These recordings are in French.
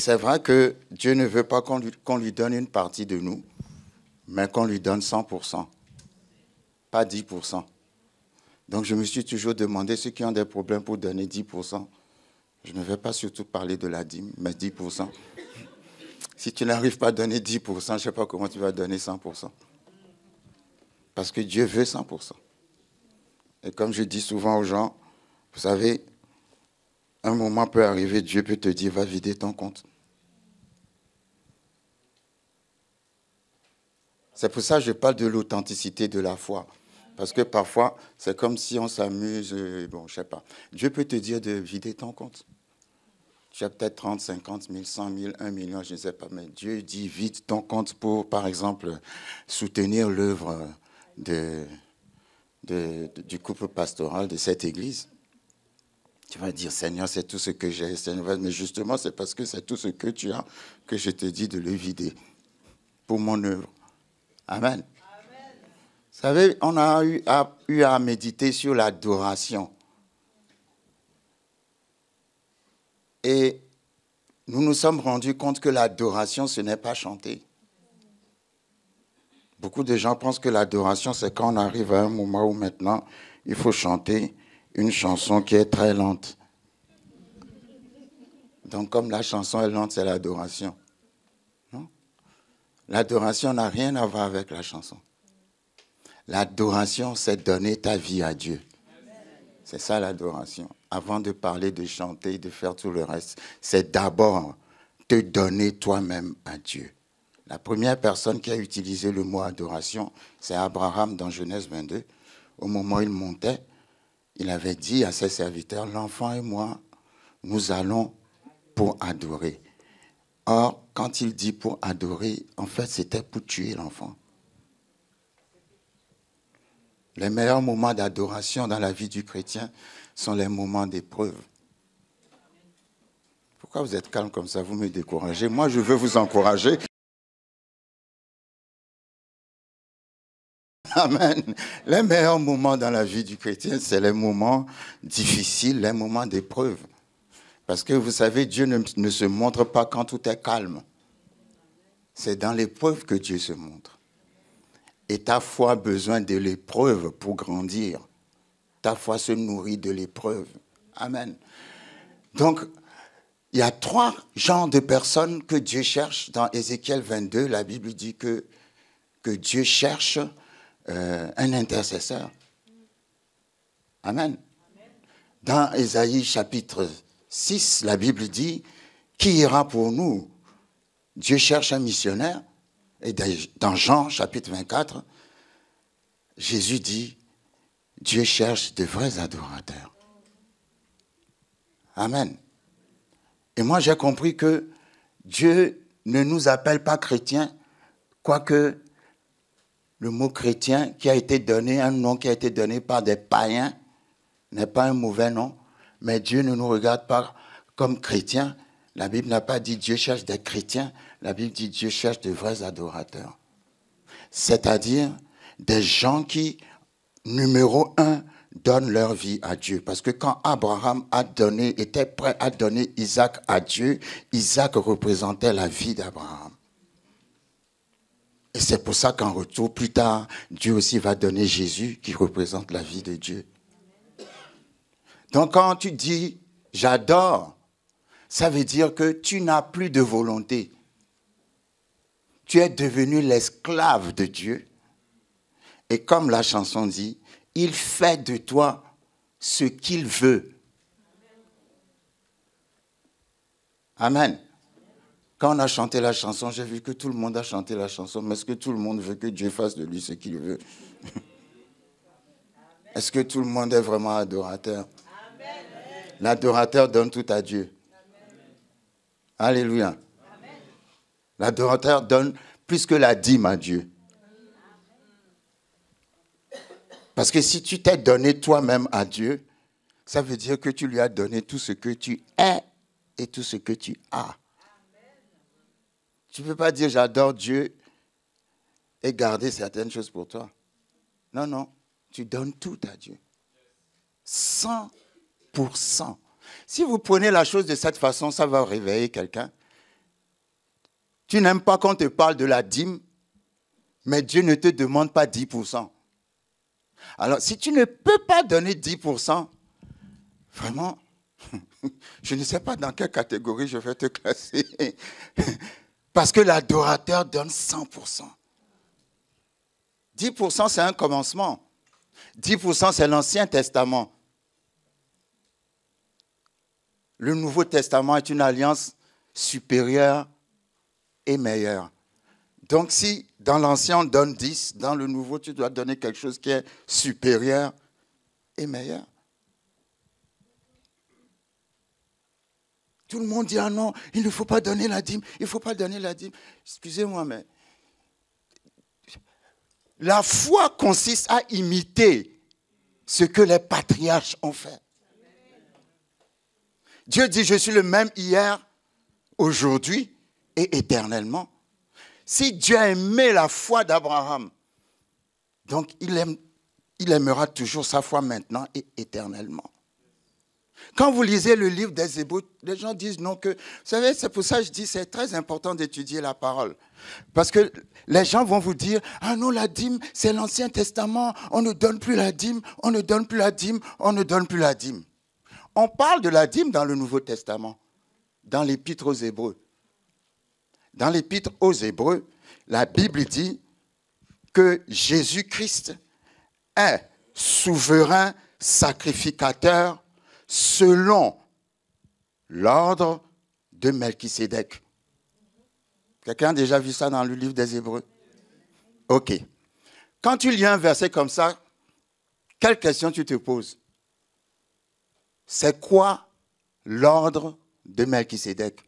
c'est vrai que Dieu ne veut pas qu'on lui donne une partie de nous, mais qu'on lui donne 100%, pas 10%. Donc je me suis toujours demandé, ceux qui ont des problèmes pour donner 10%, je ne vais pas surtout parler de la dîme, mais 10%. Si tu n'arrives pas à donner 10%, je ne sais pas comment tu vas donner 100%. Parce que Dieu veut 100%. Et comme je dis souvent aux gens, vous savez, un moment peut arriver, Dieu peut te dire, va vider ton compte. C'est pour ça que je parle de l'authenticité de la foi. Parce que parfois, c'est comme si on s'amuse, bon, je ne sais pas. Dieu peut te dire de vider ton compte. Tu as peut-être 30, 50 000, 100 000, 1 million, je ne sais pas. Mais Dieu dit, vide ton compte pour, par exemple, soutenir l'œuvre du couple pastoral de cette église. Tu vas dire, Seigneur, c'est tout ce que j'ai. Mais justement, c'est parce que c'est tout ce que tu as que je te dis de le vider pour mon œuvre. Amen. Vous savez, on a eu à méditer sur l'adoration. Et nous nous sommes rendus compte que l'adoration, ce n'est pas chanter. Beaucoup de gens pensent que l'adoration, c'est quand on arrive à un moment où maintenant, il faut chanter une chanson qui est très lente. Donc, comme la chanson est lente, c'est l'adoration. Non? L'adoration n'a rien à voir avec la chanson. L'adoration, c'est donner ta vie à Dieu. C'est ça l'adoration. Avant de parler, de chanter, de faire tout le reste, c'est d'abord te donner toi-même à Dieu. La première personne qui a utilisé le mot adoration, c'est Abraham dans Genèse 22. Au moment où il montait, il avait dit à ses serviteurs, l'enfant et moi, nous allons pour adorer. Or, quand il dit pour adorer, en fait, c'était pour tuer l'enfant. Les meilleurs moments d'adoration dans la vie du chrétien sont les moments d'épreuve. Pourquoi vous êtes calme comme ça? Vous me découragez. Moi, je veux vous encourager. Amen. Les meilleurs moments dans la vie du chrétien, c'est les moments difficiles, les moments d'épreuve. Parce que vous savez, Dieu ne se montre pas quand tout est calme. C'est dans l'épreuve que Dieu se montre. Et ta foi a besoin de l'épreuve pour grandir. Ta foi se nourrit de l'épreuve. Amen. Donc, il y a 3 genres de personnes que Dieu cherche. Dans Ézéchiel 22, la Bible dit que Dieu cherche un intercesseur. Amen. Dans Ésaïe chapitre 6, la Bible dit, qui ira pour nous? Dieu cherche un missionnaire. Et dans Jean chapitre 24, Jésus dit, Dieu cherche de vrais adorateurs. Amen. Et moi, j'ai compris que Dieu ne nous appelle pas chrétiens, quoique le mot chrétien qui a été donné, un nom qui a été donné par des païens, n'est pas un mauvais nom, mais Dieu ne nous regarde pas comme chrétiens. La Bible n'a pas dit Dieu cherche des chrétiens, la Bible dit Dieu cherche de vrais adorateurs. C'est-à-dire des gens qui, numéro 1, donnent leur vie à Dieu. Parce que quand Abraham était prêt à donner Isaac à Dieu, Isaac représentait la vie d'Abraham. Et c'est pour ça qu'en retour, plus tard, Dieu aussi va donner Jésus qui représente la vie de Dieu. Donc quand tu dis « j'adore », ça veut dire que tu n'as plus de volonté. Tu es devenu l'esclave de Dieu. Et comme la chanson dit, il fait de toi ce qu'il veut. Amen. Quand on a chanté la chanson, j'ai vu que tout le monde a chanté la chanson, mais est-ce que tout le monde veut que Dieu fasse de lui ce qu'il veut? Est-ce que tout le monde est vraiment adorateur? L'adorateur donne tout à Dieu. Alléluia. L'adorateur donne plus que la dîme à Dieu. Parce que si tu t'es donné toi-même à Dieu, ça veut dire que tu lui as donné tout ce que tu es et tout ce que tu as. Tu ne peux pas dire j'adore Dieu et garder certaines choses pour toi. Non, non. Tu donnes tout à Dieu. 100%. Si vous prenez la chose de cette façon, ça va réveiller quelqu'un. Tu n'aimes pas qu'on te parle de la dîme, mais Dieu ne te demande pas 10%. Alors, si tu ne peux pas donner 10%, vraiment, je ne sais pas dans quelle catégorie je vais te classer. Parce que l'adorateur donne 100%. 10%, c'est un commencement. 10%, c'est l'Ancien Testament. Le Nouveau Testament est une alliance supérieure et meilleure. Donc, si dans l'Ancien, on donne 10, dans le Nouveau, tu dois donner quelque chose qui est supérieur et meilleur. Tout le monde dit, ah non, il ne faut pas donner la dîme, il ne faut pas donner la dîme. Excusez-moi, mais la foi consiste à imiter ce que les patriarches ont fait. Dieu dit, je suis le même hier, aujourd'hui et éternellement. Si Dieu a aimé la foi d'Abraham, donc il aimera toujours sa foi maintenant et éternellement. Quand vous lisez le livre des Hébreux, les gens disent non que... Vous savez, c'est pour ça que je dis c'est très important d'étudier la parole. Parce que les gens vont vous dire, ah non, la dîme, c'est l'Ancien Testament, on ne donne plus la dîme, on ne donne plus la dîme, on ne donne plus la dîme. On parle de la dîme dans le Nouveau Testament, dans l'Épître aux Hébreux. Dans l'Épître aux Hébreux, la Bible dit que Jésus-Christ est souverain sacrificateur selon l'ordre de Melchisédek. Quelqu'un a déjà vu ça dans le livre des Hébreux? Ok. Quand tu lis un verset comme ça, quelle question tu te poses? C'est quoi l'ordre de Melchisédek?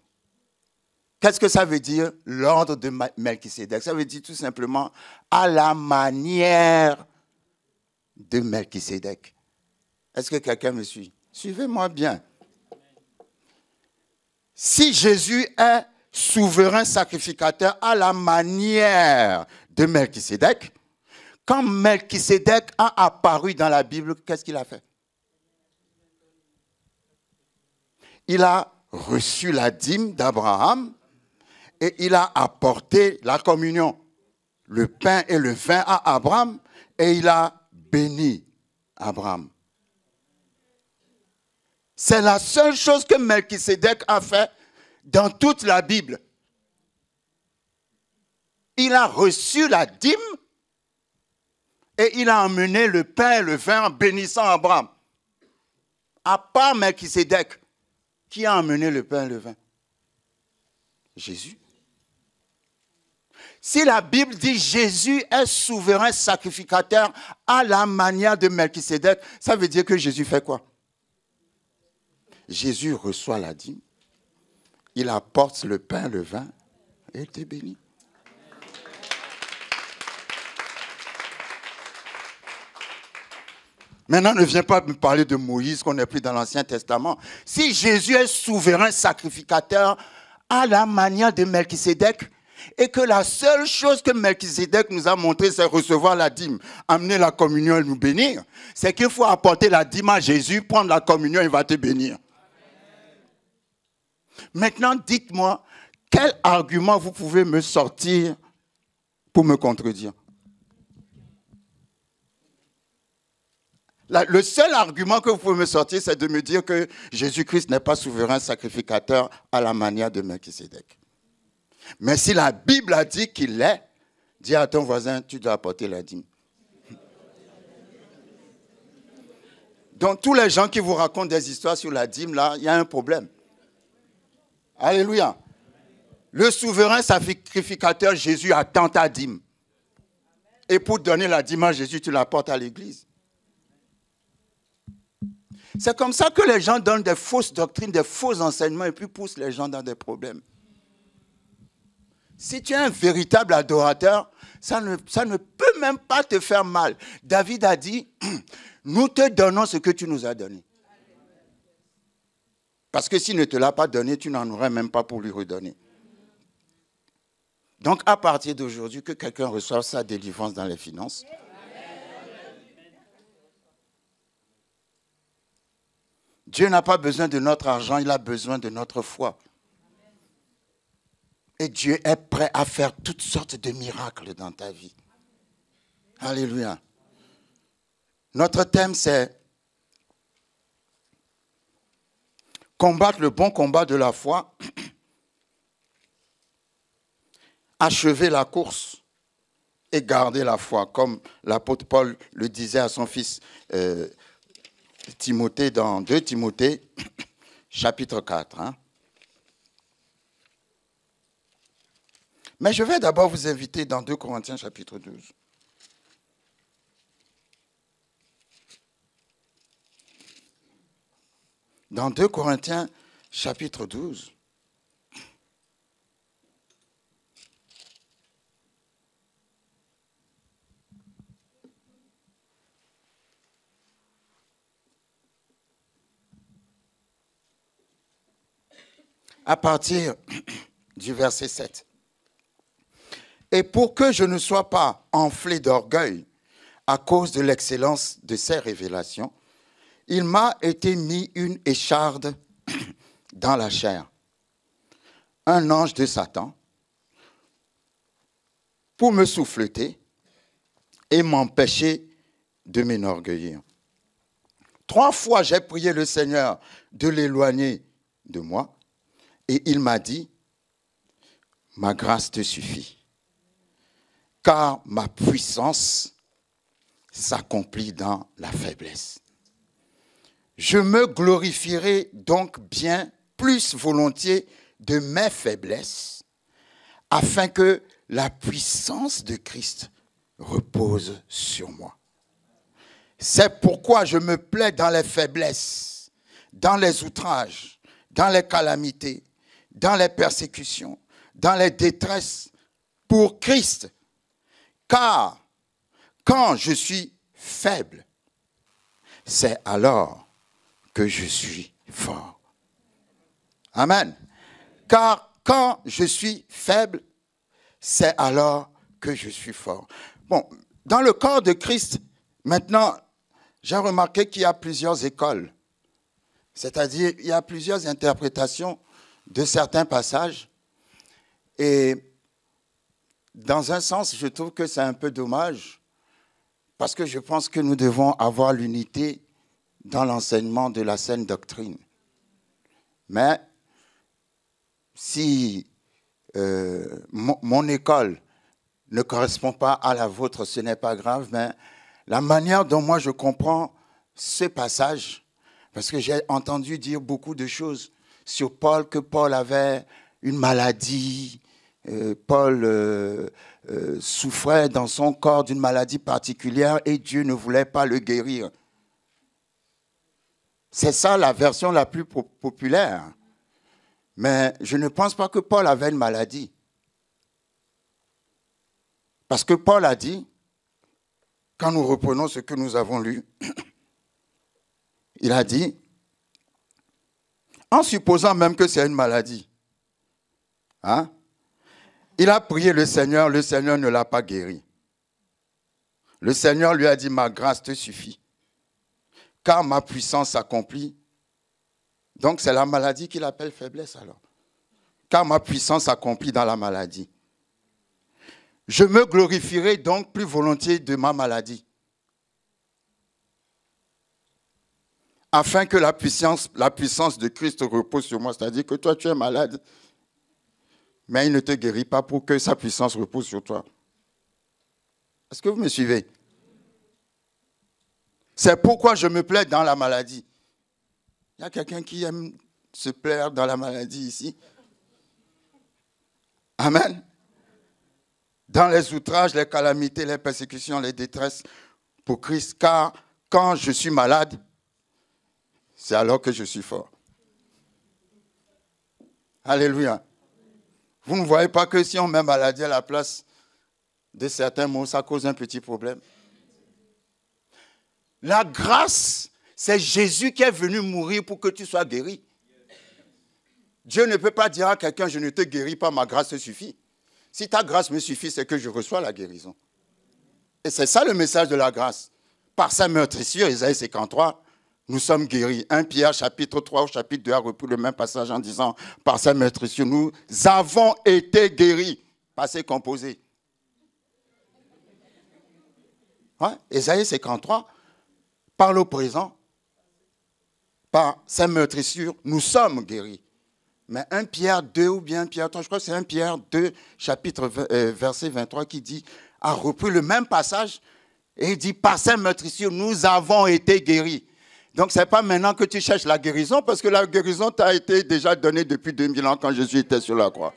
Qu'est-ce que ça veut dire, l'ordre de Melchisédek? Ça veut dire tout simplement à la manière de Melchisédek. Est-ce que quelqu'un me suit? Suivez-moi bien. Si Jésus est souverain sacrificateur à la manière de Melchisédek, quand Melchisédek a apparu dans la Bible, qu'est-ce qu'il a fait? Il a reçu la dîme d'Abraham et il a apporté la communion, le pain et le vin à Abraham et il a béni Abraham. C'est la seule chose que Melchisédek a fait dans toute la Bible. Il a reçu la dîme et il a emmené le pain et le vin en bénissant Abraham. À part Melchisédek, qui a emmené le pain et le vin? Jésus. Si la Bible dit Jésus est souverain sacrificateur à la manière de Melchisédek, ça veut dire que Jésus fait quoi? Jésus reçoit la dîme, il apporte le pain, le vin, et il te bénit. Maintenant, ne viens pas me parler de Moïse, qu'on n'est plus dans l'Ancien Testament. Si Jésus est souverain sacrificateur à la manière de Melchisédek, et que la seule chose que Melchisédek nous a montré, c'est recevoir la dîme, amener la communion et nous bénir, c'est qu'il faut apporter la dîme à Jésus, prendre la communion, il va te bénir. Maintenant, dites-moi, quel argument vous pouvez me sortir pour me contredire? Le seul argument que vous pouvez me sortir, c'est de me dire que Jésus-Christ n'est pas souverain sacrificateur à la manière de Melchisédek. Mais si la Bible a dit qu'il l'est, dis à ton voisin, tu dois apporter la dîme. Donc, tous les gens qui vous racontent des histoires sur la dîme, là, il y a un problème. Alléluia. Le souverain sacrificateur, Jésus, attend ta dîme. Et pour donner la dîme à Jésus, tu l'apportes à l'église. C'est comme ça que les gens donnent des fausses doctrines, des faux enseignements et puis poussent les gens dans des problèmes. Si tu es un véritable adorateur, ça ne peut même pas te faire mal. David a dit, nous te donnons ce que tu nous as donné. Parce que s'il ne te l'a pas donné, tu n'en aurais même pas pour lui redonner. Donc, à partir d'aujourd'hui, que quelqu'un reçoive sa délivrance dans les finances. Dieu n'a pas besoin de notre argent, il a besoin de notre foi. Et Dieu est prêt à faire toutes sortes de miracles dans ta vie. Alléluia. Notre thème, c'est combattre le bon combat de la foi, achever la course et garder la foi, comme l'apôtre Paul le disait à son fils Timothée dans 2 Timothée, chapitre 4. Hein. Mais je vais d'abord vous inviter dans 2 Corinthiens, chapitre 12. Dans 2 Corinthiens, chapitre 12. À partir du verset 7. Et pour que je ne sois pas enflé d'orgueil à cause de l'excellence de ces révélations, il m'a été mis une écharde dans la chair, un ange de Satan, pour me souffleter et m'empêcher de m'enorgueillir. 3 fois, j'ai prié le Seigneur de l'éloigner de moi, et il m'a dit, ma grâce te suffit, car ma puissance s'accomplit dans la faiblesse. Je me glorifierai donc bien plus volontiers de mes faiblesses, afin que la puissance de Christ repose sur moi. C'est pourquoi je me plais dans les faiblesses, dans les outrages, dans les calamités, dans les persécutions, dans les détresses, pour Christ. Car quand je suis faible, c'est alors que je suis fort. Amen. Car quand je suis faible, c'est alors que je suis fort. Bon, dans le corps de Christ, maintenant, j'ai remarqué qu'il y a plusieurs écoles. C'est-à-dire, il y a plusieurs interprétations de certains passages. Et dans un sens, je trouve que c'est un peu dommage, parce que je pense que nous devons avoir l'unité dans l'enseignement de la saine doctrine. Mais si mon école ne correspond pas à la vôtre, ce n'est pas grave, mais la manière dont moi je comprends ce passage, parce que j'ai entendu dire beaucoup de choses sur Paul, que Paul avait une maladie, Paul souffrait dans son corps d'une maladie particulière et Dieu ne voulait pas le guérir. C'est ça la version la plus populaire. Mais je ne pense pas que Paul avait une maladie. Parce que Paul a dit, quand nous reprenons ce que nous avons lu, il a dit, en supposant même que c'est une maladie, hein, il a prié le Seigneur ne l'a pas guéri. Le Seigneur lui a dit, ma grâce te suffit, car ma puissance s'accomplit. Donc c'est la maladie qu'il appelle faiblesse alors. Car ma puissance s'accomplit dans la maladie. Je me glorifierai donc plus volontiers de ma maladie, afin que la puissance de Christ repose sur moi. C'est-à-dire que toi, tu es malade, mais il ne te guérit pas pour que sa puissance repose sur toi. Est-ce que vous me suivez? C'est pourquoi je me plais dans la maladie. Il y a quelqu'un qui aime se plaire dans la maladie ici? Amen. Dans les outrages, les calamités, les persécutions, les détresses pour Christ, car quand je suis malade, c'est alors que je suis fort. Alléluia. Vous ne voyez pas que si on met maladie à la place de certains mots, ça cause un petit problème. La grâce, c'est Jésus qui est venu mourir pour que tu sois guéri. Dieu ne peut pas dire à quelqu'un, je ne te guéris pas, ma grâce te suffit. Si ta grâce me suffit, c'est que je reçois la guérison. Et c'est ça le message de la grâce. Par sa meurtrissure, Isaïe 53, nous sommes guéris. 1 Pierre chapitre 3 au chapitre 2 a repris le même passage en disant, par sa meurtrissure, nous avons été guéris. Passé composé. Ouais, Ésaïe 53 parle au présent. Par sa meurtrissure, nous sommes guéris. Mais 1 Pierre 2 ou bien 1 Pierre 3, je crois que c'est 1 Pierre 2, chapitre verset 23 qui dit, a repris le même passage et il dit, par sa meurtrissure, nous avons été guéris. Donc, ce n'est pas maintenant que tu cherches la guérison, parce que la guérison t'a été déjà donnée depuis 2000 ans quand Jésus était sur la croix.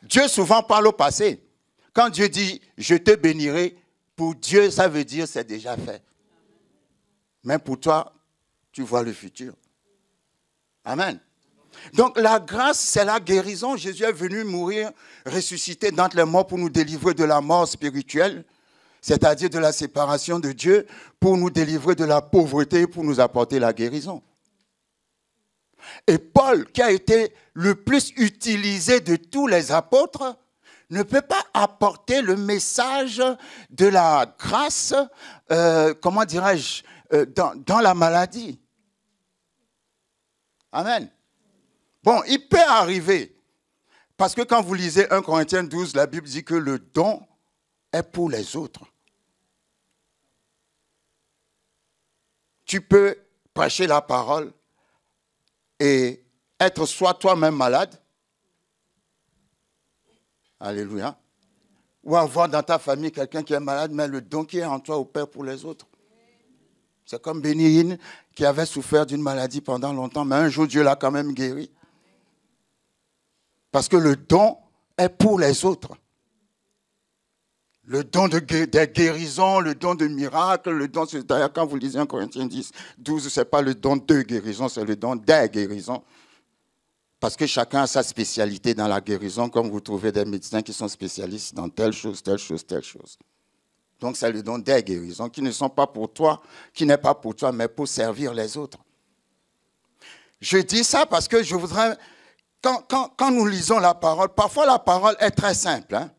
Dieu souvent parle au passé. Quand Dieu dit « je te bénirai », pour Dieu, ça veut dire « c'est déjà fait ». Mais pour toi, tu vois le futur. Amen. Donc la grâce, c'est la guérison. Jésus est venu mourir, ressusciter d'entre les morts pour nous délivrer de la mort spirituelle, c'est-à-dire de la séparation de Dieu, pour nous délivrer de la pauvreté, pour nous apporter la guérison. Et Paul, qui a été le plus utilisé de tous les apôtres, ne peut pas apporter le message de la grâce, comment dirais-je, dans la maladie. Amen. Bon, il peut arriver, parce que quand vous lisez 1 Corinthiens 12, la Bible dit que le don est pour les autres. Tu peux prêcher la parole et être soit toi-même malade, alléluia, ou avoir dans ta famille quelqu'un qui est malade, mais le don qui est en toi opère pour les autres. C'est comme Bénigne qui avait souffert d'une maladie pendant longtemps, mais un jour Dieu l'a quand même guéri. Parce que le don est pour les autres. Le don de guérison, le don de miracle, le don, d'ailleurs quand vous lisez 1 Corinthiens 10, 12, ce n'est pas le don de guérison, c'est le don des guérisons. Parce que chacun a sa spécialité dans la guérison, comme vous trouvez des médecins qui sont spécialistes dans telle chose, telle chose, telle chose. Donc c'est le don des guérisons qui ne sont pas pour toi, qui n'est pas pour toi, mais pour servir les autres. Je dis ça parce que je voudrais, quand nous lisons la parole, parfois la parole est très simple, hein?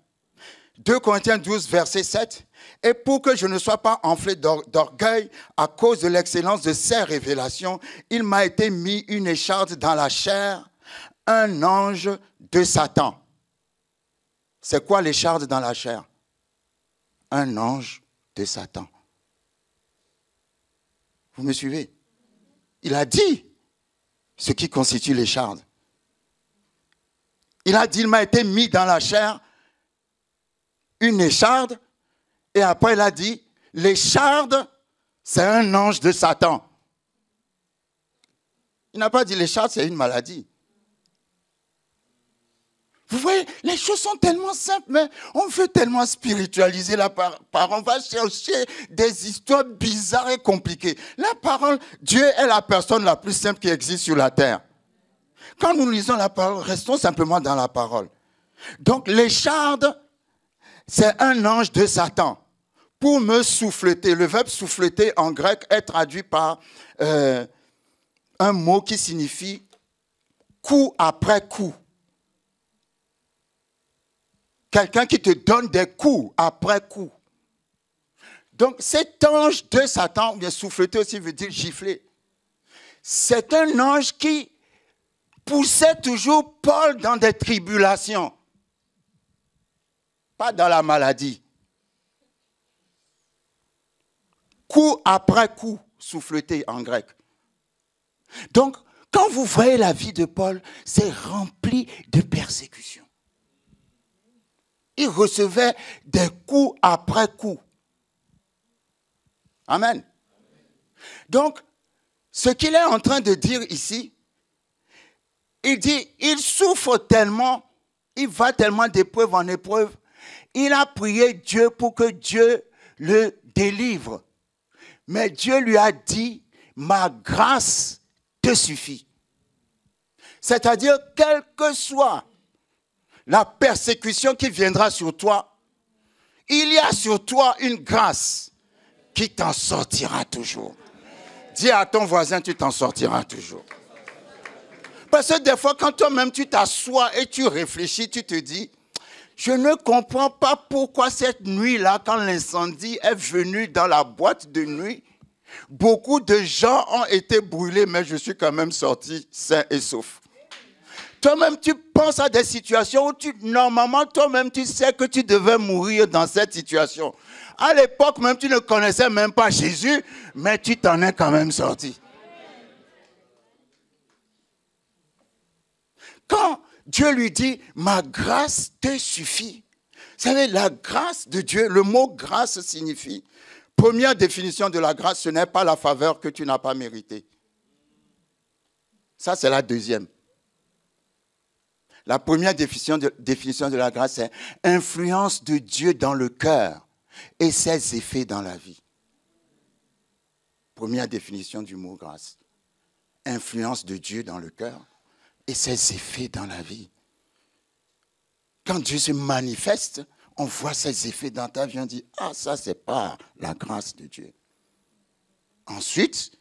2 Corinthiens 12, verset 7. « Et pour que je ne sois pas enflé d'orgueil à cause de l'excellence de ces révélations, il m'a été mis une écharde dans la chair, un ange de Satan. » C'est quoi l'écharde dans la chair? Un ange de Satan. Vous me suivez? Il a dit ce qui constitue l'écharde. Il a dit, il m'a été mis dans la chair une écharde, et après il a dit, l'écharde, c'est un ange de Satan. Il n'a pas dit l'écharde, c'est une maladie. Vous voyez, les choses sont tellement simples, mais on veut tellement spiritualiser la parole. On va chercher des histoires bizarres et compliquées. La parole, Dieu est la personne la plus simple qui existe sur la terre. Quand nous lisons la parole, restons simplement dans la parole. Donc, l'écharde, c'est un ange de Satan pour me souffleter. Le verbe souffleter en grec est traduit par un mot qui signifie coup après coup. Quelqu'un qui te donne des coups après coup. Donc cet ange de Satan, ou bien souffleter aussi veut dire gifler. C'est un ange qui poussait toujours Paul dans des tribulations. Pas dans la maladie. Coup après coup, souffleté en grec. Donc, quand vous voyez la vie de Paul, c'est rempli de persécutions. Il recevait des coups après coups. Amen. Donc, ce qu'il est en train de dire ici, il dit, il souffre tellement, il va tellement d'épreuve en épreuve, il a prié Dieu pour que Dieu le délivre. Mais Dieu lui a dit, ma grâce te suffit. C'est-à-dire, quelle que soit la persécution qui viendra sur toi, il y a sur toi une grâce qui t'en sortira toujours. Dis à ton voisin, tu t'en sortiras toujours. Parce que des fois, quand toi-même tu t'assois et tu réfléchis, tu te dis, Je ne comprends pas pourquoi cette nuit-là, quand l'incendie est venu dans la boîte de nuit, beaucoup de gens ont été brûlés, mais je suis quand même sorti sain et sauf. Toi-même, tu penses à des situations où normalement, toi-même, tu sais que tu devais mourir dans cette situation. À l'époque, même, tu ne connaissais même pas Jésus, mais tu t'en es quand même sorti. Quand Dieu lui dit, ma grâce te suffit. Vous savez, la grâce de Dieu, le mot grâce signifie, première définition de la grâce, ce n'est pas la faveur que tu n'as pas méritée. Ça, c'est la deuxième. La première définition de la grâce, c'est influence de Dieu dans le cœur et ses effets dans la vie. Première définition du mot grâce. Influence de Dieu dans le cœur et ses effets dans la vie. Quand Dieu se manifeste, on voit ses effets dans ta vie, on dit, ah, ça, c'est pas la grâce de Dieu. Ensuite,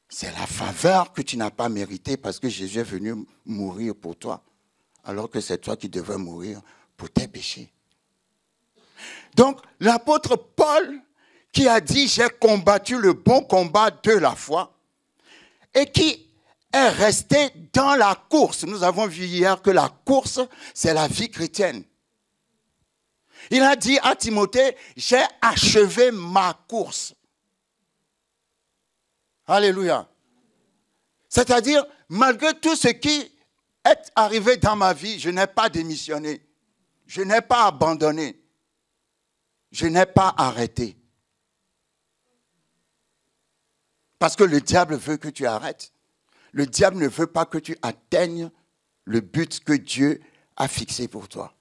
c'est la faveur que tu n'as pas méritée parce que Jésus est venu mourir pour toi, alors que c'est toi qui devais mourir pour tes péchés. Donc, l'apôtre Paul, qui a dit, j'ai combattu le bon combat de la foi, et qui est resté dans la course. Nous avons vu hier que la course, c'est la vie chrétienne. Il a dit à Timothée, j'ai achevé ma course. Alléluia. C'est-à-dire, malgré tout ce qui est arrivé dans ma vie, je n'ai pas démissionné. Je n'ai pas abandonné. Je n'ai pas arrêté. Parce que le diable veut que tu arrêtes. Le diable ne veut pas que tu atteignes le but que Dieu a fixé pour toi.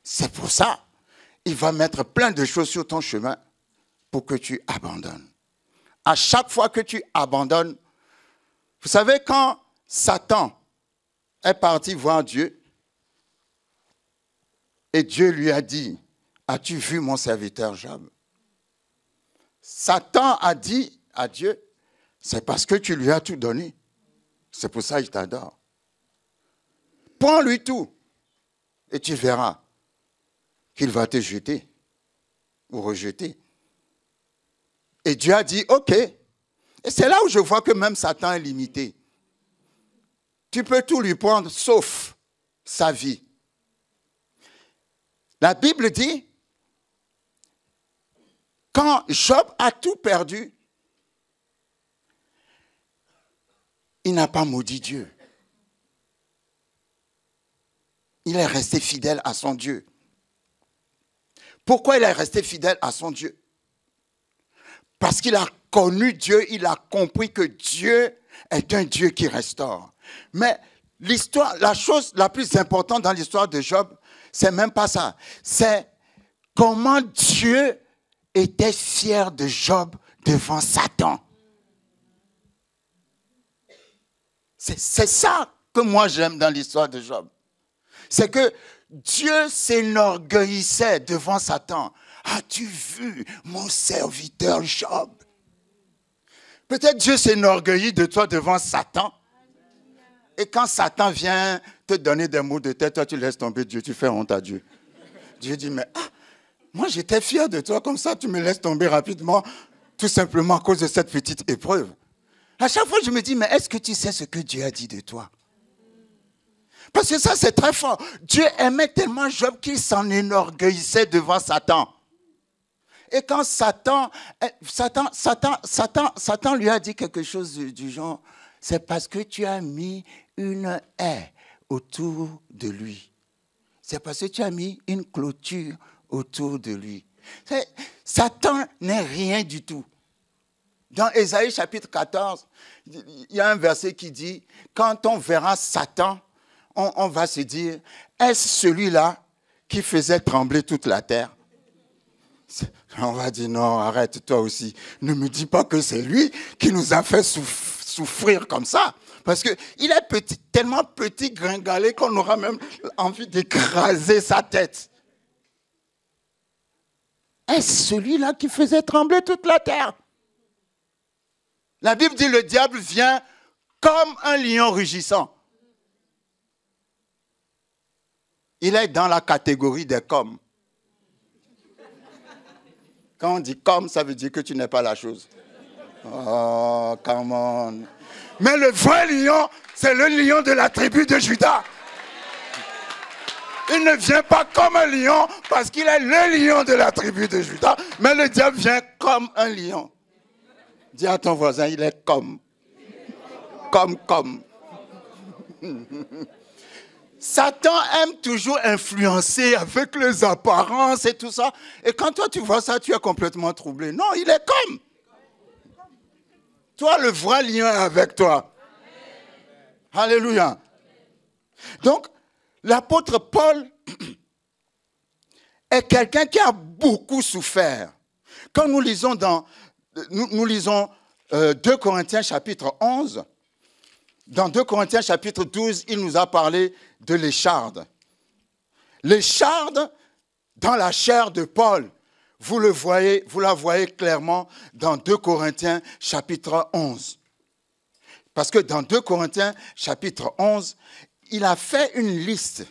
C'est pour ça, il va mettre plein de choses sur ton chemin pour que tu abandonnes. À chaque fois que tu abandonnes, vous savez, quand Satan est parti voir Dieu, et Dieu lui a dit, as-tu vu mon serviteur Job? Satan a dit à Dieu, c'est parce que tu lui as tout donné. C'est pour ça qu'il t'adore. Prends-lui tout et tu verras qu'il va te jeter ou rejeter. Et Dieu a dit, ok. Et c'est là où je vois que même Satan est limité. Tu peux tout lui prendre sauf sa vie. La Bible dit, quand Job a tout perdu, il n'a pas maudit Dieu. Il est resté fidèle à son Dieu. Pourquoi il est resté fidèle à son Dieu? Parce qu'il a connu Dieu, il a compris que Dieu est un Dieu qui restaure. Mais l'histoire, la chose la plus importante dans l'histoire de Job, c'est même pas ça. C'est comment Dieu était fier de Job devant Satan. C'est ça que moi j'aime dans l'histoire de Job. C'est que Dieu s'enorgueillissait devant Satan. As-tu vu mon serviteur Job? Peut-être Dieu s'enorgueillit de toi devant Satan. Et quand Satan vient te donner des mots de tête, toi tu laisses tomber Dieu, tu fais honte à Dieu. Dieu dit, mais moi j'étais fier de toi, comme ça tu me laisses tomber rapidement, tout simplement à cause de cette petite épreuve. À chaque fois je me dis, mais est-ce que tu sais ce que Dieu a dit de toi? Parce que ça c'est très fort. Dieu aimait tellement Job qu'il s'en enorgueillissait devant Satan. Et quand Satan lui a dit quelque chose du genre, c'est parce que tu as mis une haie autour de lui. C'est parce que tu as mis une clôture autour de lui. Satan n'est rien du tout. Dans Ésaïe chapitre 14, il y a un verset qui dit, quand on verra Satan, on va se dire, est-ce celui-là qui faisait trembler toute la terre? On va dire, non, arrête toi aussi. Ne me dis pas que c'est lui qui nous a fait souffrir comme ça. Parce qu'il est petit, tellement petit, gringalé, qu'on aura même envie d'écraser sa tête. Est-ce celui-là qui faisait trembler toute la terre? La Bible dit, le diable vient comme un lion rugissant. Il est dans la catégorie des comme. Quand on dit comme, ça veut dire que tu n'es pas la chose. Oh, come on. Mais le vrai lion, c'est le lion de la tribu de Juda. Il ne vient pas comme un lion parce qu'il est le lion de la tribu de Juda, mais le diable vient comme un lion. Dis à ton voisin, il est comme. Comme. Satan aime toujours influencer avec les apparences et tout ça. Et quand toi tu vois ça, tu es complètement troublé. Non, il est comme. Toi, le vrai lion est avec toi. Alléluia. Donc, l'apôtre Paul est quelqu'un qui a beaucoup souffert. Quand nous lisons nous lisons 2 Corinthiens chapitre 11, dans 2 Corinthiens chapitre 12, il nous a parlé de l'écharde. L'écharde dans la chair de Paul, vous la voyez clairement dans 2 Corinthiens chapitre 11. Parce que dans 2 Corinthiens chapitre 11, il a fait une liste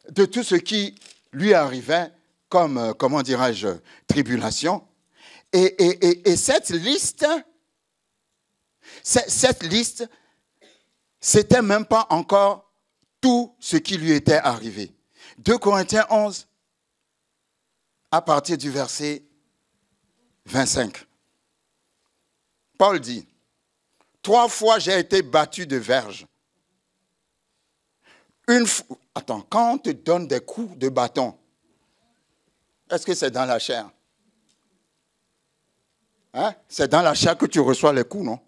de tout ce qui lui arrivait comme, comment dirais-je, tribulation. Et cette liste, c'était même pas encore tout ce qui lui était arrivé. 2 Corinthiens 11, à partir du verset 25. Paul dit, 3 fois j'ai été battu de verge. Attends, quand on te donne des coups de bâton, est-ce que c'est dans la chair? Hein? C'est dans la chair que tu reçois les coups, non?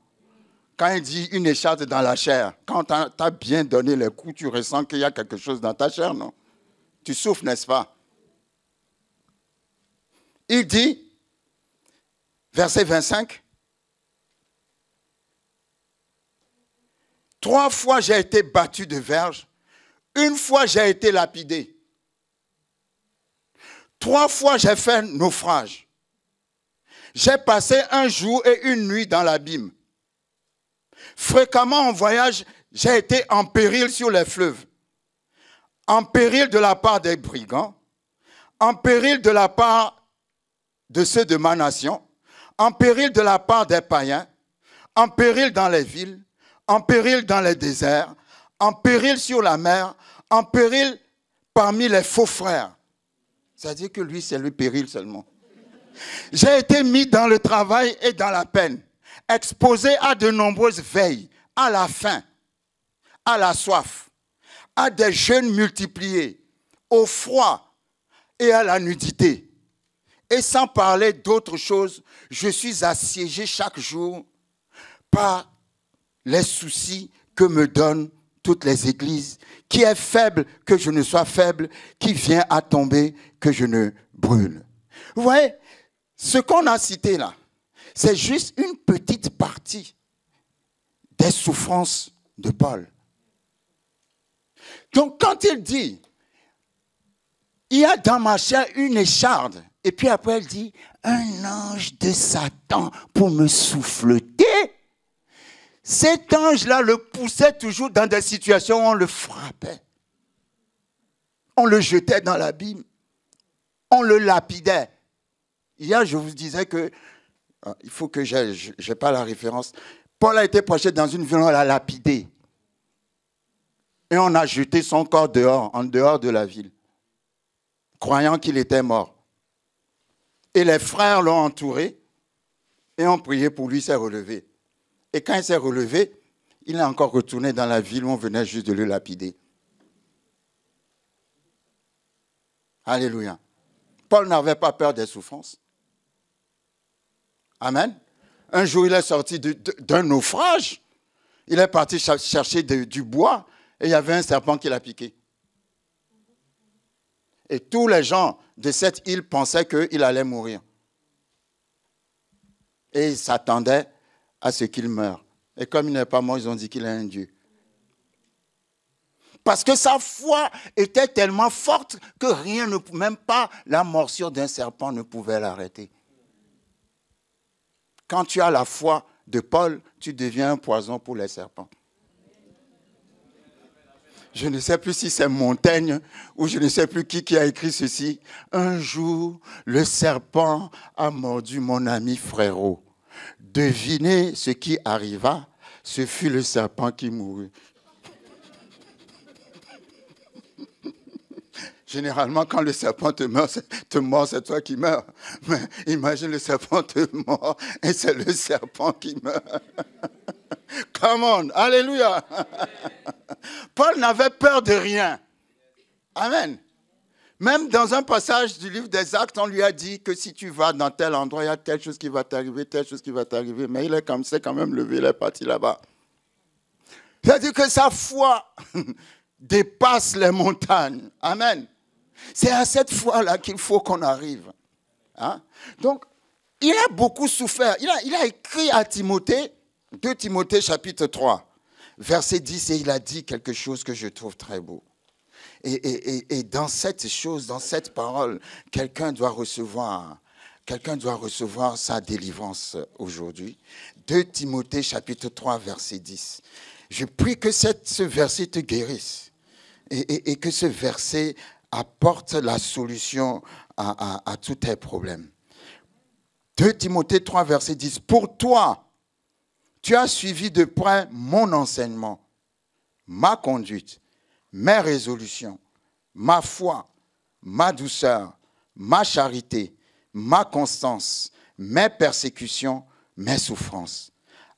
Quand il dit une écharde dans la chair, quand tu as bien donné les coups, tu ressens qu'il y a quelque chose dans ta chair, non? Tu souffres, n'est-ce pas? Il dit, verset 25, 3 fois j'ai été battu de verge, 1 fois j'ai été lapidé, 3 fois j'ai fait naufrage. J'ai passé 1 jour et 1 nuit dans l'abîme. Fréquemment en voyage, j'ai été en péril sur les fleuves, en péril de la part des brigands, en péril de la part de ceux de ma nation, en péril de la part des païens, en péril dans les villes, en péril dans les déserts, en péril sur la mer, en péril parmi les faux frères. C'est-à-dire que lui, c'est le péril seulement. J'ai été mis dans le travail et dans la peine, exposé à de nombreuses veilles, à la faim, à la soif, à des jeûnes multipliés, au froid et à la nudité. Et sans parler d'autre chose, je suis assiégé chaque jour par les soucis que me donnent toutes les églises, qui est faible que je ne sois faible, qui vient à tomber que je ne brûle. Vous voyez, ce qu'on a cité là, c'est juste une petite partie des souffrances de Paul. Donc quand il dit, il y a dans ma chair une écharde, et puis après il dit, un ange de Satan pour me souffleter. Cet ange-là le poussait toujours dans des situations où on le frappait. On le jetait dans l'abîme. On le lapidait. Hier, je vous disais que, il faut que je n'ai pas la référence, Paul a été projeté dans une ville, on l'a lapidé. Et on a jeté son corps dehors, en dehors de la ville, croyant qu'il était mort. Et les frères l'ont entouré et ont prié pour lui, il s'est relevé. Et quand il s'est relevé, il est encore retourné dans la ville où on venait juste de le lapider. Alléluia. Paul n'avait pas peur des souffrances. Amen. Un jour, il est sorti d'un naufrage. Il est parti chercher du bois et il y avait un serpent qui l'a piqué. Et tous les gens de cette île pensaient qu'il allait mourir. Et ils s'attendaient à ce qu'il meure. Et comme il n'est pas mort, ils ont dit qu'il est un Dieu. Parce que sa foi était tellement forte que rien, même pas la morsure d'un serpent ne pouvait l'arrêter. Quand tu as la foi de Paul, tu deviens un poison pour les serpents. Je ne sais plus si c'est Montaigne ou je ne sais plus qui a écrit ceci. Un jour, le serpent a mordu mon ami frérot. Devinez ce qui arriva. Ce fut le serpent qui mourut. Généralement, quand le serpent te mord, c'est toi qui meurs. Mais imagine le serpent te mord et c'est le serpent qui meurt. Come on, alléluia. Paul n'avait peur de rien. Amen. Même dans un passage du livre des Actes, on lui a dit que si tu vas dans tel endroit, il y a telle chose qui va t'arriver, telle chose qui va t'arriver. Mais il s'est quand même levé, il est parti là-bas. C'est-à-dire que sa foi dépasse les montagnes. Amen. C'est à cette foi-là qu'il faut qu'on arrive. Hein? Donc, il a beaucoup souffert. Il a écrit à Timothée, 2 Timothée chapitre 3, verset 10, et il a dit quelque chose que je trouve très beau. Et dans cette chose, dans cette parole, quelqu'un doit recevoir sa délivrance aujourd'hui. 2 Timothée chapitre 3, verset 10. Je prie que ce verset te guérisse et que ce verset apporte la solution à tous tes problèmes. 2 Timothée 3, verset 10. Pour toi, tu as suivi de près mon enseignement, ma conduite, mes résolutions, ma foi, ma douceur, ma charité, ma constance, mes persécutions, mes souffrances.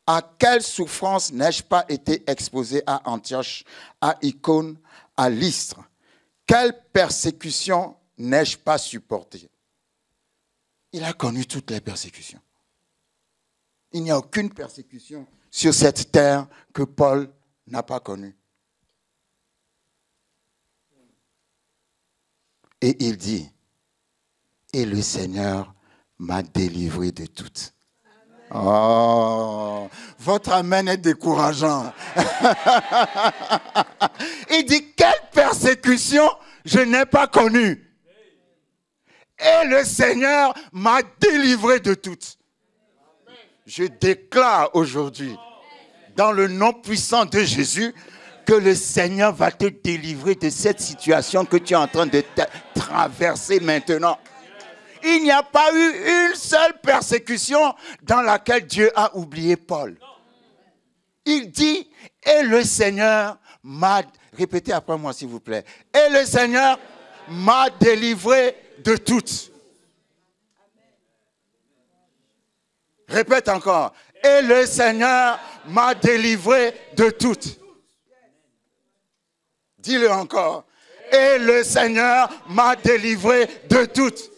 À quelle souffrance n'ai-je pas été exposé à Antioche, à Icône, à Lystre? Quelle persécution n'ai-je pas supportée? Il a connu toutes les persécutions. Il n'y a aucune persécution sur cette terre que Paul n'a pas connue. Et il dit, et le Seigneur m'a délivré de toutes. Oh, votre amen est décourageant. Il dit, quelle persécution je n'ai pas connue. Et le Seigneur m'a délivré de toutes. Je déclare aujourd'hui, dans le nom puissant de Jésus, que le Seigneur va te délivrer de cette situation que tu es en train de traverser maintenant. Il n'y a pas eu une seule persécution dans laquelle Dieu a oublié Paul. Il dit, et le Seigneur m'a... Répétez après moi s'il vous plaît. Et le Seigneur m'a délivré de toutes. Répète encore. Et le Seigneur m'a délivré de toutes. Dis-le encore. Et le Seigneur m'a délivré de toutes.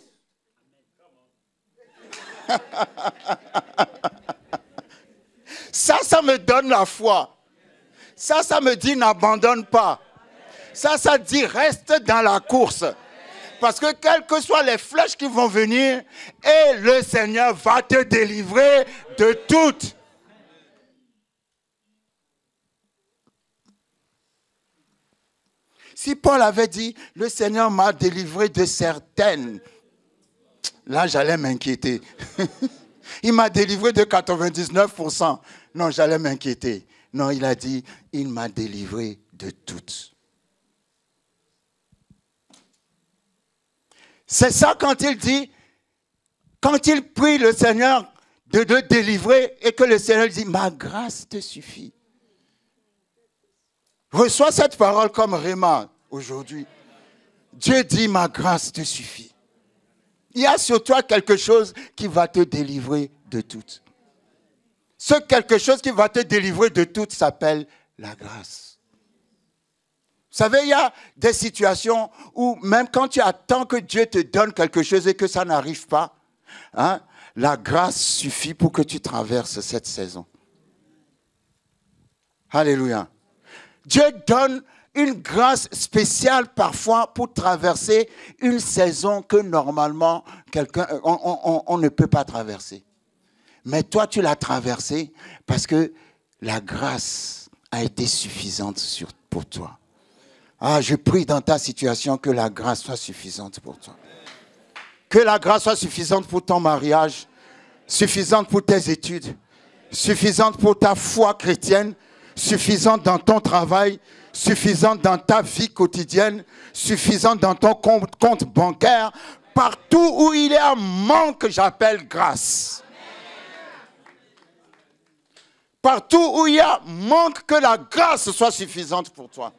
Ça me donne la foi. Ça me dit n'abandonne pas. Ça dit reste dans la course. Parce que quelles que soient les flèches qui vont venir, et le Seigneur va te délivrer de toutes. Si Paul avait dit, le Seigneur m'a délivré de certaines, là j'allais m'inquiéter. Il m'a délivré de 99%. Non, j'allais m'inquiéter. Non, il a dit, il m'a délivré de toutes. C'est ça quand il dit, quand il prie le Seigneur de le délivrer et que le Seigneur dit, ma grâce te suffit. Reçois cette parole comme Réma aujourd'hui. Dieu dit, ma grâce te suffit. Il y a sur toi quelque chose qui va te délivrer de toutes. Ce quelque chose qui va te délivrer de toutes s'appelle la grâce. Vous savez, il y a des situations où même quand tu attends que Dieu te donne quelque chose et que ça n'arrive pas, hein, la grâce suffit pour que tu traverses cette saison. Alléluia. Dieu donne une grâce spéciale parfois pour traverser une saison que normalement on ne peut pas traverser. Mais toi, tu l'as traversée parce que la grâce a été suffisante pour toi. Ah, je prie dans ta situation que la grâce soit suffisante pour toi. Que la grâce soit suffisante pour ton mariage, suffisante pour tes études, suffisante pour ta foi chrétienne, suffisante dans ton travail, suffisante dans ta vie quotidienne, suffisante dans ton compte bancaire. Partout où il y a manque, j'appelle grâce. Partout où il y a manque, que la grâce soit suffisante pour toi.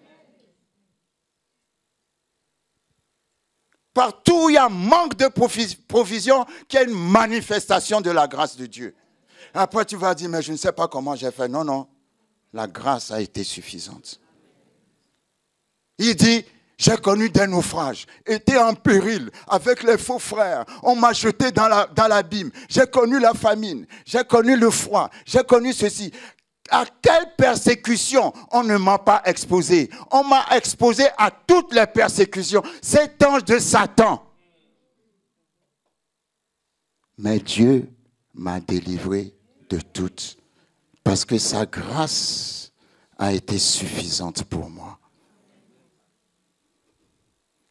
Partout où il y a manque de provision, qu'il y ait une manifestation de la grâce de Dieu. Après, tu vas dire, mais je ne sais pas comment j'ai fait. Non, non, la grâce a été suffisante. Il dit, j'ai connu des naufrages, été en péril avec les faux frères. On m'a jeté dans l'abîme. J'ai connu la famine, j'ai connu le froid, j'ai connu ceci. À quelle persécution on ne m'a pas exposé? On m'a exposé à toutes les persécutions. Cet ange de Satan. Mais Dieu m'a délivré de toutes. Parce que sa grâce a été suffisante pour moi.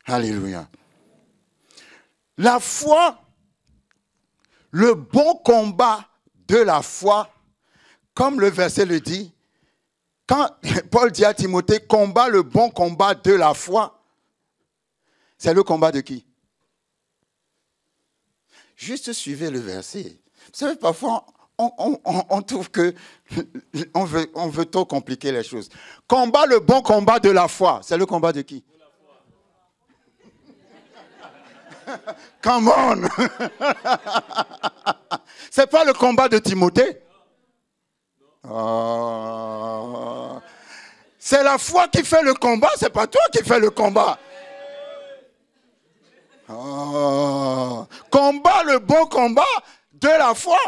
Alléluia. La foi, le bon combat de la foi, comme le verset le dit, quand Paul dit à Timothée, combat le bon combat de la foi, c'est le combat de qui? Juste suivez le verset. Vous savez, parfois, on trouve que on veut trop compliquer les choses. Combat le bon combat de la foi, c'est le combat de qui? Come on! C'est pas le combat de Timothée. Oh. C'est la foi qui fait le combat, c'est pas toi qui fais le combat. Oh. Combat le bon combat de la foi.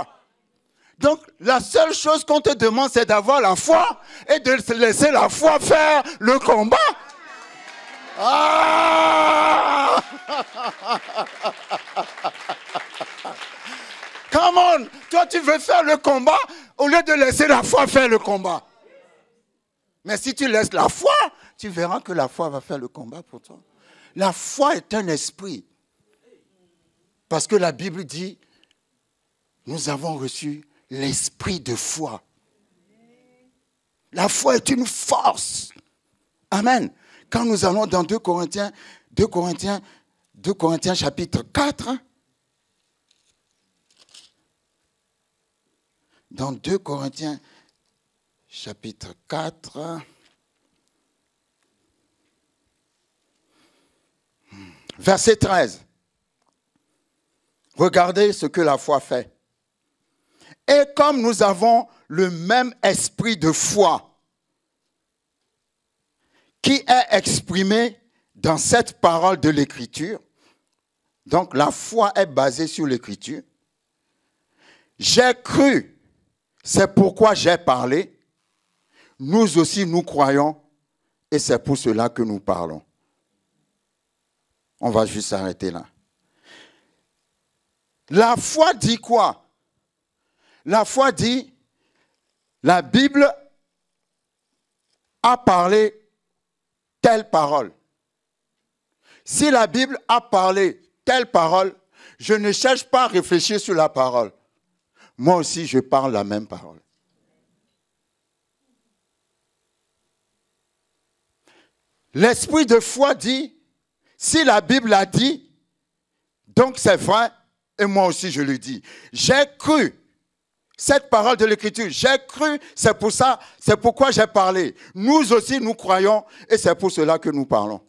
Donc la seule chose qu'on te demande, c'est d'avoir la foi et de laisser la foi faire le combat. Ah! Come on! Toi, tu veux faire le combat au lieu de laisser la foi faire le combat. Mais si tu laisses la foi, tu verras que la foi va faire le combat pour toi. La foi est un esprit. Parce que la Bible dit, nous avons reçu l'esprit de foi. La foi est une force. Amen. Quand nous allons dans 2 Corinthiens chapitre 4, dans 2 Corinthiens chapitre 4, verset 13. Regardez ce que la foi fait. Et comme nous avons le même esprit de foi, qui est exprimé dans cette parole de l'Écriture. Donc la foi est basée sur l'Écriture. J'ai cru, c'est pourquoi j'ai parlé. Nous aussi nous croyons et c'est pour cela que nous parlons. On va juste s'arrêter là. La foi dit quoi? La foi dit, la Bible a parlé telle parole. Si la Bible a parlé telle parole, je ne cherche pas à réfléchir sur la parole. Moi aussi, je parle la même parole. L'esprit de foi dit, si la Bible a dit, donc c'est vrai, et moi aussi je le dis. J'ai cru cette parole de l'Écriture, j'ai cru, c'est pour ça, c'est pourquoi j'ai parlé. Nous aussi, nous croyons, et c'est pour cela que nous parlons.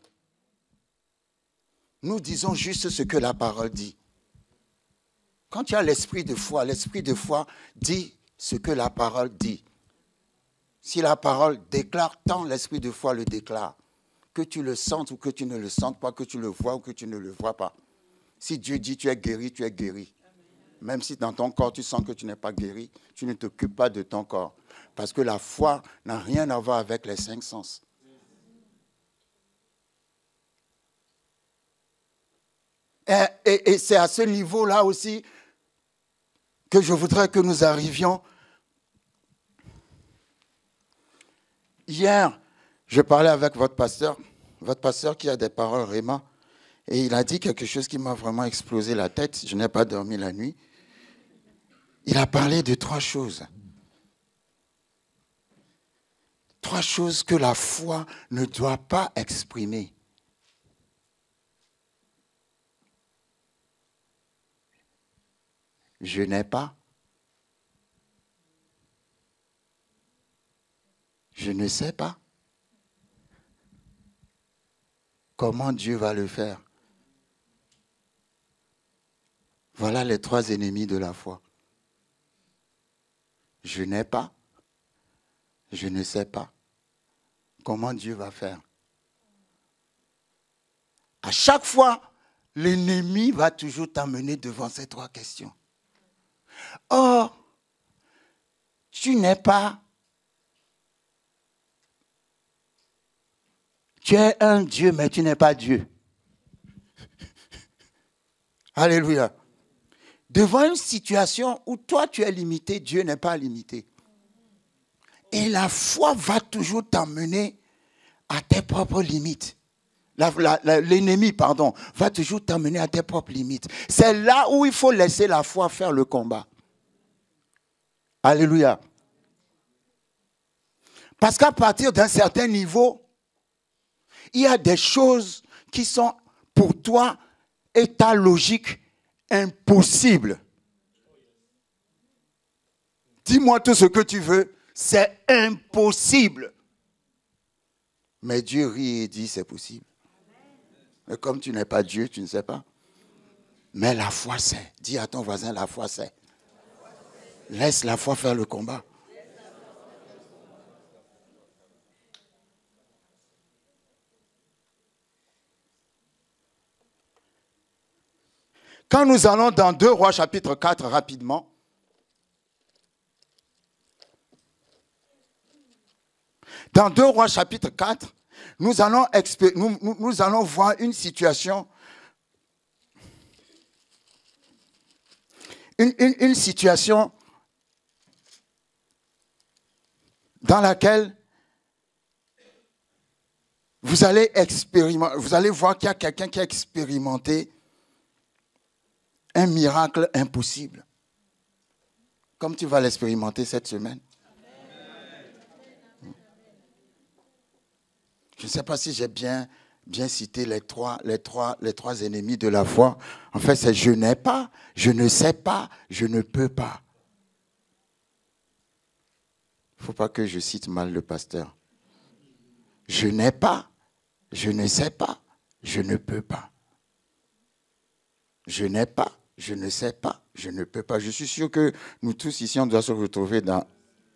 Nous disons juste ce que la parole dit. Quand tu as l'esprit de foi dit ce que la parole dit. Si la parole déclare, tant l'esprit de foi le déclare. Que tu le sentes ou que tu ne le sentes pas, que tu le vois ou que tu ne le vois pas. Si Dieu dit tu es guéri, tu es guéri. Même si dans ton corps, tu sens que tu n'es pas guéri, tu ne t'occupes pas de ton corps. Parce que la foi n'a rien à voir avec les 5 sens. Et c'est à ce niveau-là aussi que je voudrais que nous arrivions. Hier, je parlais avec votre pasteur qui a des paroles Réma, et il a dit quelque chose qui m'a vraiment explosé la tête. Je n'ai pas dormi la nuit. Il a parlé de 3 choses. 3 choses que la foi ne doit pas exprimer. Je n'ai pas. Je ne sais pas. Comment Dieu va le faire? Voilà les 3 ennemis de la foi. Je n'ai pas. Je ne sais pas. Comment Dieu va faire? À chaque fois, l'ennemi va toujours t'amener devant ces 3 questions. Or, tu n'es pas. Tu es un Dieu, mais tu n'es pas Dieu. Alléluia. Devant une situation où toi tu es limité, Dieu n'est pas limité. Et la foi va toujours t'amener à tes propres limites. L'ennemi, va toujours t'amener à tes propres limites. C'est là où il faut laisser la foi faire le combat. Alléluia. Parce qu'à partir d'un certain niveau, il y a des choses qui sont pour toi et ta logique impossibles. Dis-moi tout ce que tu veux, c'est impossible. Mais Dieu rit et dit c'est possible. Et comme tu n'es pas Dieu, tu ne sais pas. Mais la foi sait. Dis à ton voisin, la foi sait. Laisse la foi faire le combat. Quand nous allons dans 2 Rois chapitre 4 rapidement, dans 2 Rois chapitre 4, nous allons voir une situation, une situation dans laquelle vous allez voir qu'il y a quelqu'un qui a expérimenté un miracle impossible. Comme tu vas l'expérimenter cette semaine. Je ne sais pas si j'ai bien cité les trois ennemis de la foi. En fait, c'est je n'ai pas, je ne sais pas, je ne peux pas. Il ne faut pas que je cite mal le pasteur. Je n'ai pas, je ne sais pas, je ne peux pas. Je n'ai pas, je ne sais pas, je ne peux pas. Je suis sûr que nous tous ici, on doit se retrouver dans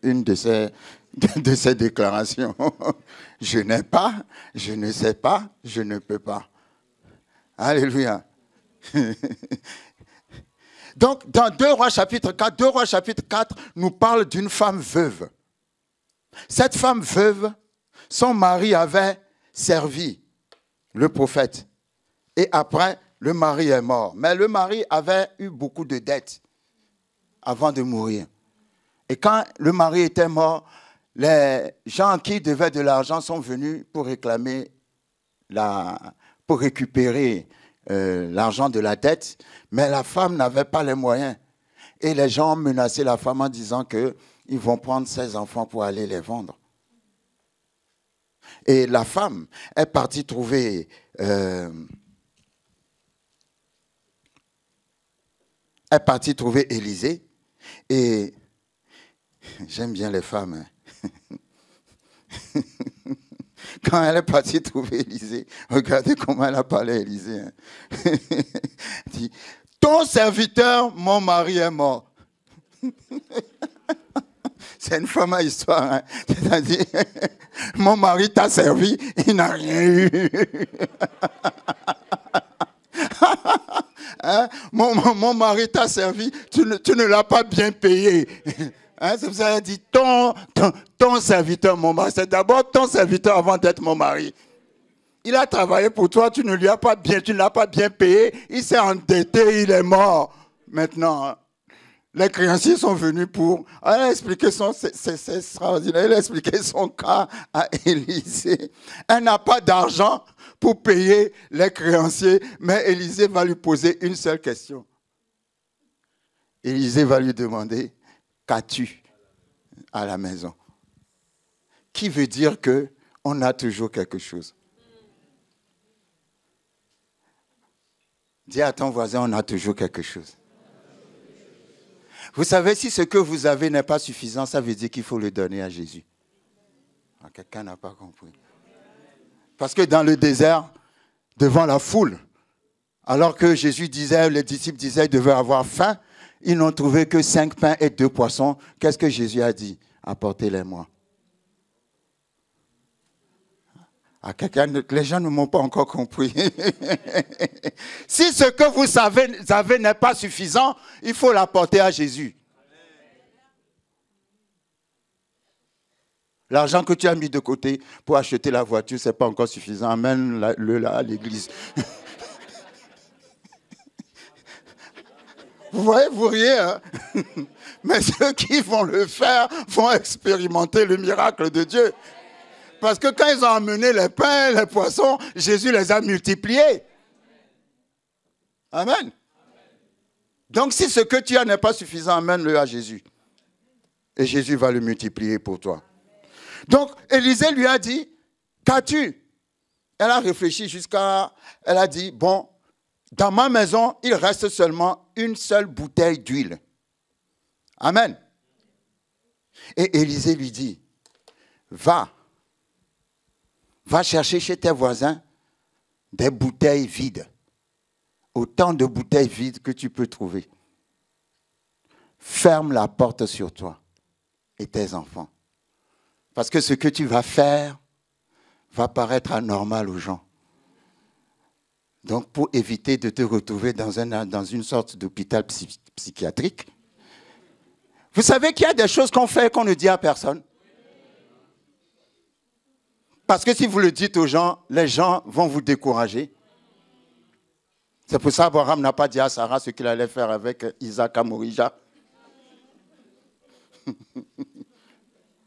une de ces déclarations. Je n'ai pas, je ne sais pas, je ne peux pas. Alléluia. Donc, dans 2 Rois chapitre 4 nous parle d'une femme veuve. Cette femme veuve, son mari avait servi le prophète. Et après, le mari est mort. Mais le mari avait eu beaucoup de dettes avant de mourir. Et quand le mari était mort, les gens qui devaient de l'argent sont venus pour réclamer, pour récupérer l'argent de la dette. Mais la femme n'avait pas les moyens. Et les gens ont menacé la femme en disant qu'ils vont prendre ses enfants pour aller les vendre. Et la femme est partie trouver Élisée. Et j'aime bien les femmes. Quand elle est partie trouver Élisée, regardez comment elle a parlé à Élisée. Elle dit, ton serviteur, mon mari est mort. C'est une femme à histoire. Hein. C'est-à-dire, mon mari t'a servi, il n'a rien eu. Hein? Mon mari t'a servi, tu ne l'as pas bien payé. Hein? C'est pour ça qu'elle dit, ton serviteur, mon mari. C'est d'abord ton serviteur avant d'être mon mari. Il a travaillé pour toi, tu ne l'as pas bien payé, il s'est endetté, il est mort. Maintenant, les créanciers sont venus pour... Elle a expliqué c'est extraordinaire, elle a expliqué son cas à Élisée. Elle n'a pas d'argent pour payer les créanciers, mais Élisée va lui poser une seule question. Élisée va lui demander, qu'as-tu à la maison? qui veut dire qu'on a toujours quelque chose. Dis à ton voisin, on a toujours quelque chose. Vous savez, si ce que vous avez n'est pas suffisant, ça veut dire qu'il faut le donner à Jésus. Quelqu'un n'a pas compris. Parce que dans le désert, devant la foule, alors que Jésus disait, les disciples disaient, ils devaient avoir faim, ils n'ont trouvé que 5 pains et 2 poissons. Qu'est-ce que Jésus a dit? Apportez-les-moi. Les gens ne m'ont pas encore compris. Si ce que vous avez n'est pas suffisant, il faut l'apporter à Jésus. L'argent que tu as mis de côté pour acheter la voiture, ce n'est pas encore suffisant. Amène-le là à l'église. Vous voyez, vous riez, hein? Mais ceux qui vont le faire vont expérimenter le miracle de Dieu. Parce que quand ils ont amené les pains, les poissons, Jésus les a multipliés. Amen. Donc si ce que tu as n'est pas suffisant, amène-le à Jésus. Et Jésus va le multiplier pour toi. Donc Élisée lui a dit, qu'as-tu? Elle a réfléchi elle a dit, bon, dans ma maison, il reste seulement une seule bouteille d'huile. Amen. Et Élisée lui dit, va chercher chez tes voisins des bouteilles vides. Autant de bouteilles vides que tu peux trouver. Ferme la porte sur toi et tes enfants. Parce que ce que tu vas faire va paraître anormal aux gens. Donc, pour éviter de te retrouver dans une sorte d'hôpital psychiatrique, vous savez qu'il y a des choses qu'on fait et qu'on ne dit à personne. Parce que si vous le dites aux gens, les gens vont vous décourager. C'est pour ça qu'Abraham n'a pas dit à Sarah ce qu'il allait faire avec Isaac à Morija.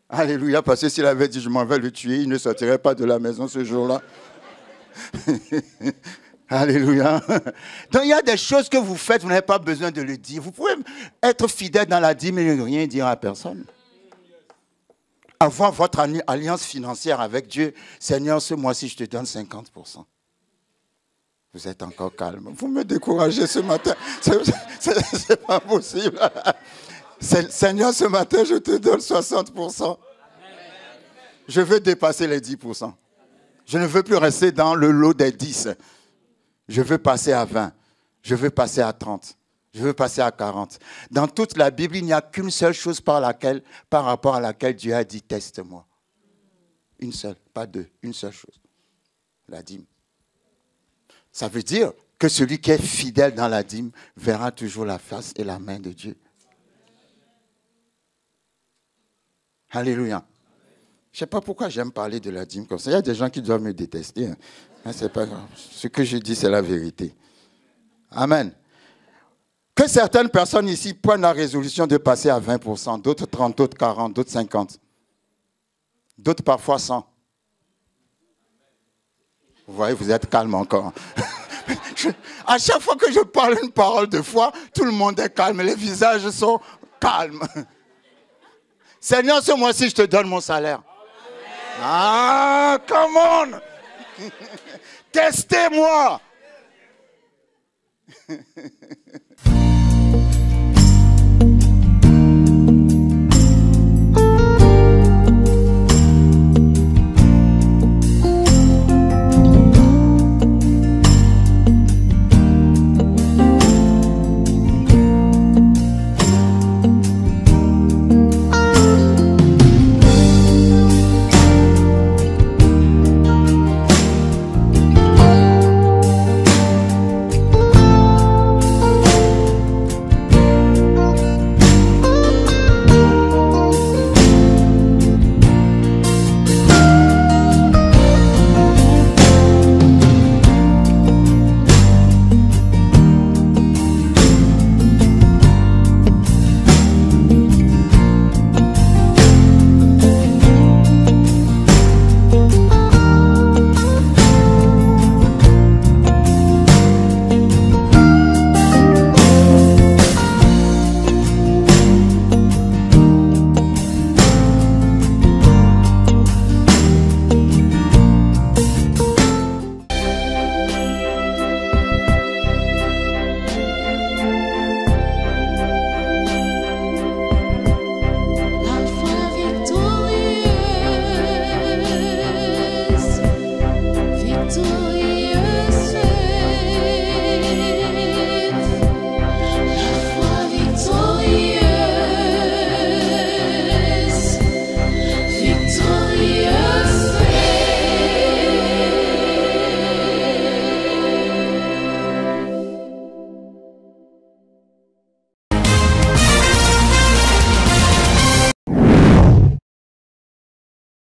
Alléluia, parce que s'il avait dit je m'en vais le tuer, il ne sortirait pas de la maison ce jour-là. Alléluia. Donc il y a des choses que vous faites, vous n'avez pas besoin de le dire. Vous pouvez être fidèle dans la dîme et ne rien dire à personne. Avoir votre alliance financière avec Dieu. Seigneur, ce mois-ci, je te donne 50%. Vous êtes encore calme. Vous me découragez ce matin. C'est pas possible. Seigneur, ce matin, je te donne 60%. Je veux dépasser les 10%. Je ne veux plus rester dans le lot des 10. Je veux passer à 20. Je veux passer à 30. Je veux passer à 40. Dans toute la Bible, il n'y a qu'une seule chose par rapport à laquelle Dieu a dit « teste-moi ». Une seule, pas deux, une seule chose. La dîme. Ça veut dire que celui qui est fidèle dans la dîme verra toujours la face et la main de Dieu. Alléluia. Je ne sais pas pourquoi j'aime parler de la dîme comme ça. Il y a des gens qui doivent me détester. Mais ce n'est pas grave. Ce que je dis, c'est la vérité. Amen. Que certaines personnes ici prennent la résolution de passer à 20%, d'autres 30, d'autres 40, d'autres 50, d'autres parfois 100. Vous voyez, vous êtes calme encore. À chaque fois que je parle une parole de foi, tout le monde est calme, les visages sont calmes. Seigneur, ce mois-ci, je te donne mon salaire. Ah, come on! Testez-moi!